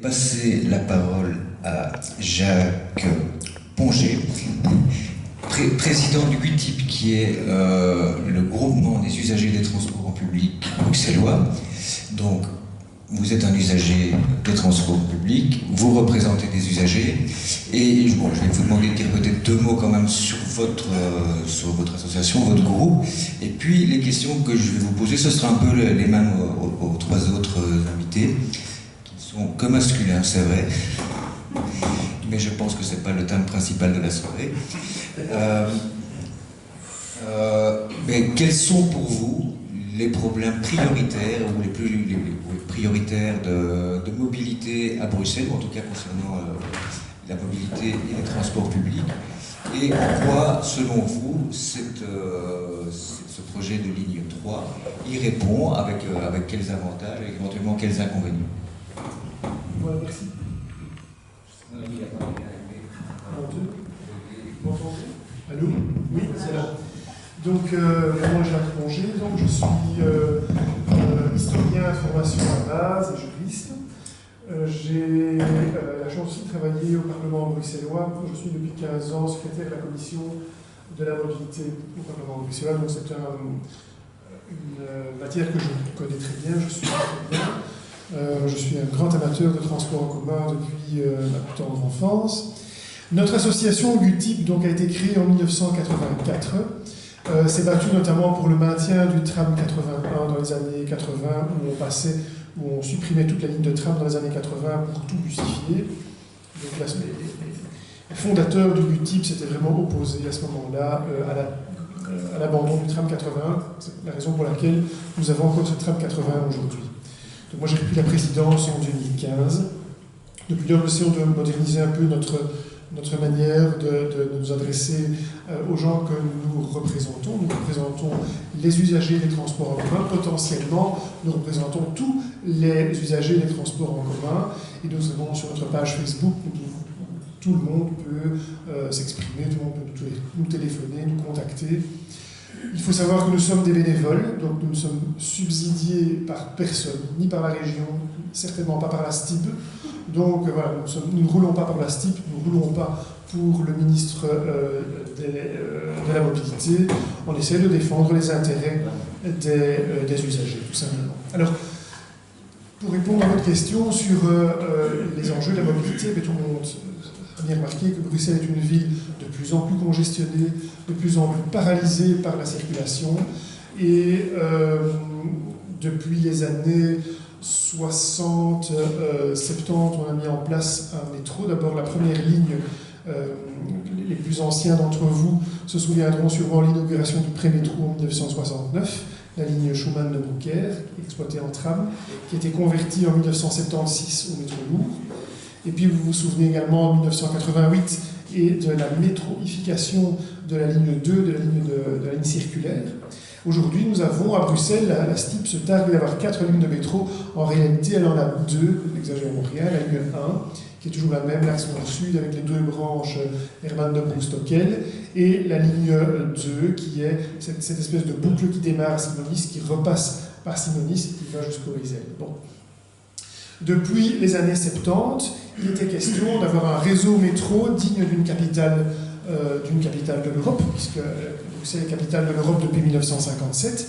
passer la parole à Jacques Pongé, président du GUTIP, qui est le groupement des usagers des transports en public bruxellois. Donc, vous êtes un usager des transports publics, vous représentez des usagers, et bon, je vais vous demander de dire peut-être deux mots quand même sur votre association, votre groupe, et puis les questions que je vais vous poser, ce sera un peu les mêmes aux trois autres invités, qui sont que masculins, c'est vrai, mais je pense que ce n'est pas le thème principal de la soirée. Mais quels sont pour vous les problèmes prioritaires ou les prioritaires de mobilité à Bruxelles, ou en tout cas concernant la mobilité et les transports publics, et en quoi, selon vous, ce projet de ligne 3 y répond, avec quels avantages et éventuellement quels inconvénients? Voilà, merci. Allô? Oui, c'est là. Donc, moi, Jacques Pongé, donc je suis historien de formation à base et juriste. J'ai la chance aussi de travailler au Parlement bruxellois. Je suis depuis 15 ans secrétaire de la commission de la mobilité au Parlement bruxellois. Donc, c'est une matière que je connais très bien, je suis très bien. Je suis un grand amateur de transport en commun depuis ma plus tendre enfance. Notre association GUTIP donc, a été créée en 1984. S'est battu notamment pour le maintien du tram 81 dans les années 80, où on supprimait toute la ligne de tram dans les années 80 pour tout bussifier. Donc là, les fondateurs du GUTIP s'étaient vraiment opposés à ce moment-là à l'abandon du tram 81. C'est la raison pour laquelle nous avons encore ce tram 81 aujourd'hui. Donc moi j'ai repris la présidence en 2015. Depuis lors, nous essayons de moderniser un peu notre manière de nous adresser aux gens que nous représentons. Nous représentons les usagers des transports en commun. Potentiellement, nous représentons tous les usagers des transports en commun. Et nous avons sur notre page Facebook, tout le monde peut s'exprimer, tout le monde peut nous téléphoner, nous contacter. Il faut savoir que nous sommes des bénévoles, donc nous ne sommes subsidiés par personne, ni par la région, certainement pas par la STIB. Donc voilà, nous ne roulons pas par la STIB, nous ne roulons pas pour le ministre de la Mobilité. On essaie de défendre les intérêts des usagers, tout simplement. Alors, pour répondre à votre question sur les enjeux de la mobilité, tout le monde a bien remarqué que Bruxelles est une ville de plus en plus congestionnée, de plus en plus paralysée par la circulation. Et depuis les années 60, 70, on a mis en place un métro. D'abord, la première ligne, les plus anciens d'entre vous se souviendront sûrement de l'inauguration du pré-métro en 1969, la ligne Schumann de Brucker, exploitée en tram, qui a été convertie en 1976 au métro lourd. Et puis vous vous souvenez également en 1988 et de la métroification de la ligne 2, de la ligne circulaire. Aujourd'hui, nous avons à Bruxelles, la STIB se targue d'avoir 4 lignes de métro. En réalité, elle en a 2, n'exagérons rien. La ligne 1, qui est toujours la même, l'axe nord-sud, avec les 2 branches Herman de Broek-Stockel, et la ligne 2, qui est cette espèce de boucle qui démarre à Simonis, qui repasse par Simonis et qui va jusqu'au Rizel. Bon. Depuis les années 70, il était question d'avoir un réseau métro digne d'une capitale de l'Europe, puisque Bruxelles est capitale de l'Europe depuis 1957.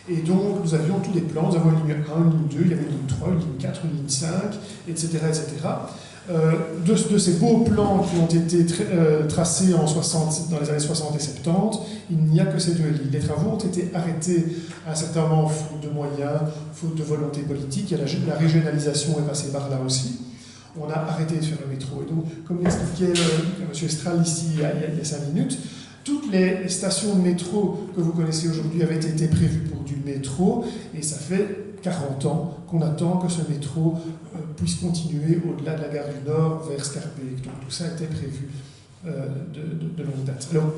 Et donc, nous avions tous les plans. Nous avons une ligne 1, une ligne 2, il y avait une ligne 3, une ligne 4, une ligne 5, etc. etc. De ces beaux plans qui ont été tracés dans les années 60 et 70, il n'y a que ces 2 lignes. Les travaux ont été arrêtés à un certain moment, faute de moyens, faute de volonté politique. La régionalisation est passée par là aussi. On a arrêté de faire le métro. Et donc, comme l'expliquait M. Estral ici il y a 5 minutes, toutes les stations de métro que vous connaissez aujourd'hui avaient été prévues pour du métro, et ça fait 40 ans qu'on attend que ce métro puisse continuer au-delà de la gare du Nord vers Scarbeck. Donc tout ça était prévu de longue date. Alors,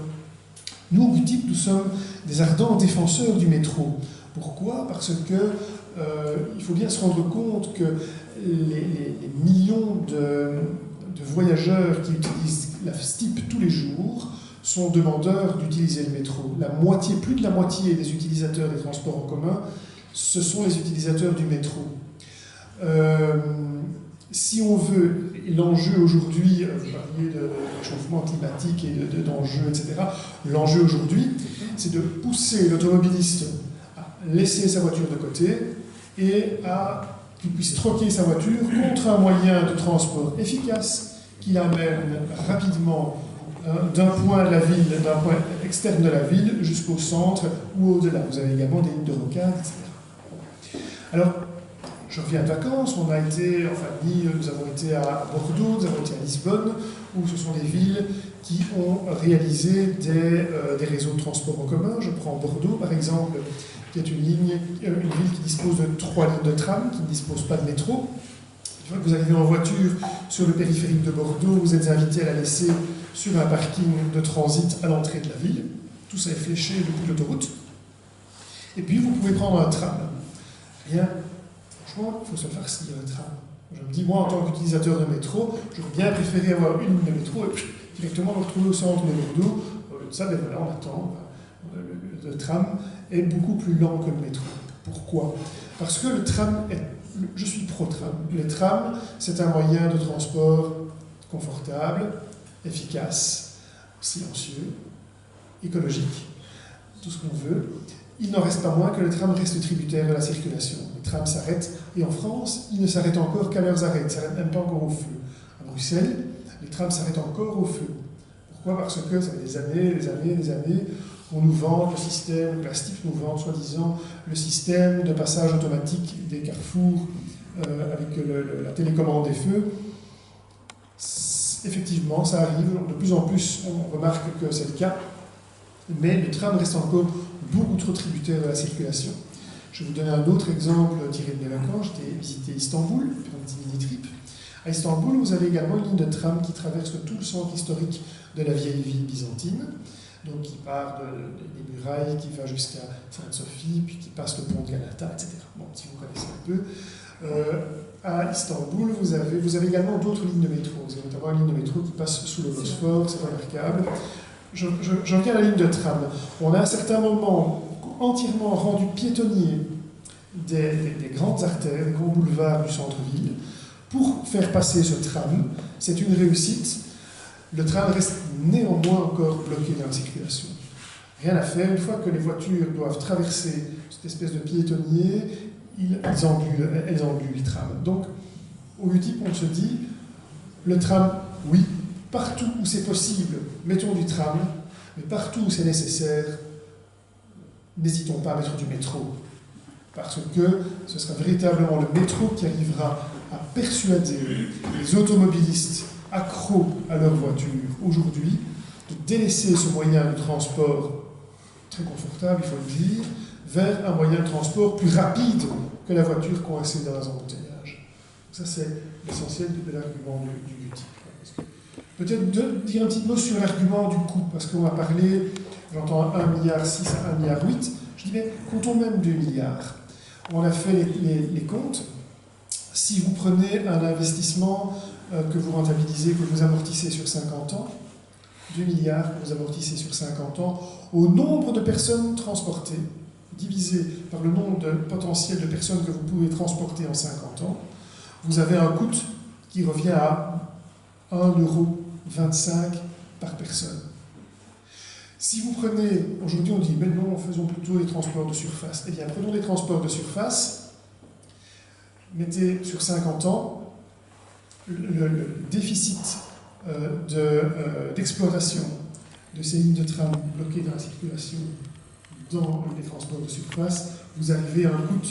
nous, au GUTIP, nous sommes des ardents défenseurs du métro. Pourquoi? Parce que il faut bien se rendre compte que les millions de voyageurs qui utilisent la STIB tous les jours sont demandeurs d'utiliser le métro. Plus de la moitié des utilisateurs des transports en commun, ce sont les utilisateurs du métro. Si on veut, l'enjeu aujourd'hui, vous parliez de réchauffement climatique et d'enjeux, etc. L'enjeu aujourd'hui, c'est de pousser l'automobiliste à laisser sa voiture de côté et à qu'il puisse troquer sa voiture contre un moyen de transport efficace qui l'amène rapidement d'un point de la ville, d'un point externe de la ville jusqu'au centre ou au-delà. Vous avez également des lignes de rocade, etc. Alors, je reviens de vacances, on a été en famille, nous avons été à Bordeaux, nous avons été à Lisbonne, où ce sont des villes qui ont réalisé des réseaux de transport en commun. Je prends Bordeaux, par exemple, qui est une ville qui dispose de 3 lignes de tram, qui ne dispose pas de métro. Une fois que vous arrivez en voiture sur le périphérique de Bordeaux, vous êtes invité à la laisser sur un parking de transit à l'entrée de la ville. Tout ça est fléché depuis l'autoroute. Et puis vous pouvez prendre un tram. Rien. Franchement, il faut se le farcir le tram. Je me dis, moi, en tant qu'utilisateur de métro, j'aurais bien préféré avoir une ligne de métro et puis directement me retrouver au centre de Bordeaux. Au lieu de ça, ben voilà, on attend. Le tram est beaucoup plus lent que le métro. Pourquoi? Parce que le tram est... Je suis pro-tram. Le tram, c'est un moyen de transport confortable, efficace, silencieux, écologique, tout ce qu'on veut. Il n'en reste pas moins que le tram reste tributaire de la circulation. Le tram s'arrête, et en France, il ne s'arrête encore qu'à leurs arrêts, il ne s'arrête même pas encore au feu. À Bruxelles, les trams s'arrêtent encore au feu. Pourquoi? Parce que ça fait des années qu'on nous vend le système, le plastique nous vend soi-disant le système de passage automatique des carrefours avec la télécommande des feux. Effectivement, ça arrive, de plus en plus on remarque que c'est le cas, mais le tram reste encore beaucoup trop tributaire de la circulation. Je vais vous donner un autre exemple tiré de mes vacances. J'ai visité Istanbul, pour un petit mini-trip. À Istanbul, vous avez également une ligne de tram qui traverse tout le centre historique de la vieille ville byzantine, donc qui part des murailles, qui va jusqu'à Sainte-Sophie, puis qui passe le pont de Galata, etc. Bon, si vous connaissez un peu. À Istanbul, vous avez également d'autres lignes de métro. Vous avez notamment une ligne de métro qui passe sous le Bosphore, c'est remarquable. Je reviens à la ligne de tram. On a à certains moments entièrement rendu piétonnier des grandes artères, des grands boulevards du centre-ville, pour faire passer ce tram. C'est une réussite. Le tram reste néanmoins encore bloqué dans la circulation. Rien à faire, une fois que les voitures doivent traverser cette espèce de piétonnier, elles engluent le tram. Donc, au UTIP, on se dit, le tram, oui, partout où c'est possible, mettons du tram, mais partout où c'est nécessaire, n'hésitons pas à mettre du métro. Parce que ce sera véritablement le métro qui arrivera à persuader les automobilistes accros à leur voiture aujourd'hui de délaisser ce moyen de transport très confortable, il faut le dire, vers un moyen de transport plus rapide que la voiture coincée dans un embouteillage. Ça, c'est l'essentiel de l'argument du UTIP. Peut-être de dire un petit mot sur l'argument du coût, parce qu'on a parlé, j'entends 1,6 milliard à 1,8 milliard. Je dis, mais comptons même 2 milliards. On a fait les comptes. Si vous prenez un investissement que vous rentabilisez, que vous amortissez sur 50 ans, 2 milliards que vous amortissez sur 50 ans, au nombre de personnes transportées, divisé par le nombre potentiel de personnes que vous pouvez transporter en 50 ans, vous avez un coût qui revient à 1,25 € par personne. Si vous prenez, aujourd'hui on dit, mais non, faisons plutôt les transports de surface. Eh bien, prenons les transports de surface, mettez sur 50 ans le déficit d'exploitation de ces lignes de tram bloquées dans la circulation dans les transports de surface, vous arrivez à un coût,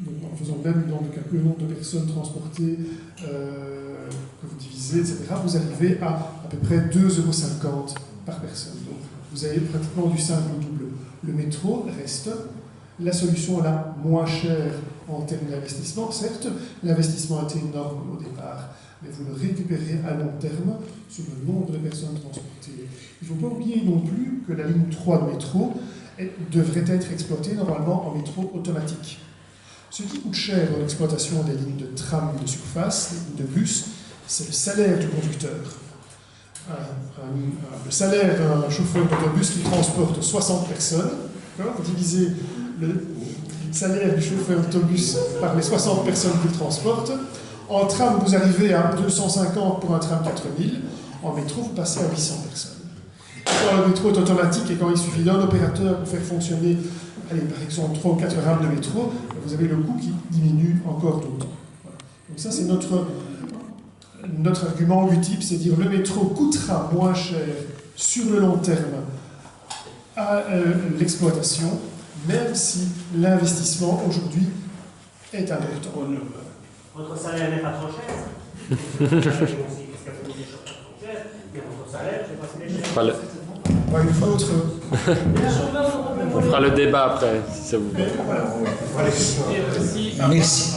donc en faisant même le nombre de personnes transportées que vous divisez, etc., vous arrivez à peu près 2,50 € par personne. Donc vous avez pratiquement du simple au double. Le métro reste la solution la moins chère en termes d'investissement. Certes, l'investissement était énorme au départ, mais vous le récupérez à long terme sur le nombre de personnes transportées. Il ne faut pas oublier non plus que la ligne 3 de métro devrait être exploitée normalement en métro automatique. Ce qui coûte cher dans l'exploitation des lignes de tram de surface, des lignes de bus, c'est le salaire du conducteur. Le salaire d'un chauffeur d'autobus qui transporte 60 personnes, divisez le salaire du chauffeur d'autobus par les 60 personnes qu'il transporte, En tram, vous arrivez à 250 pour un tram 4000. En métro, vous passez à 800 personnes. Et quand le métro est automatique et quand il suffit d'un opérateur pour faire fonctionner, allez, par exemple, 3 ou 4 rames de métro, vous avez le coût qui diminue encore d'autant. Voilà. Donc ça, c'est notre argument UTIP, c'est dire le métro coûtera moins cher sur le long terme à l'exploitation, même si l'investissement aujourd'hui est important. Votre salaire n'est pas trop cher. Votre salaire, je sais pas si c'est cher. Pas une autre. On fera le débat après, si ça vous plaît. Voilà. Merci.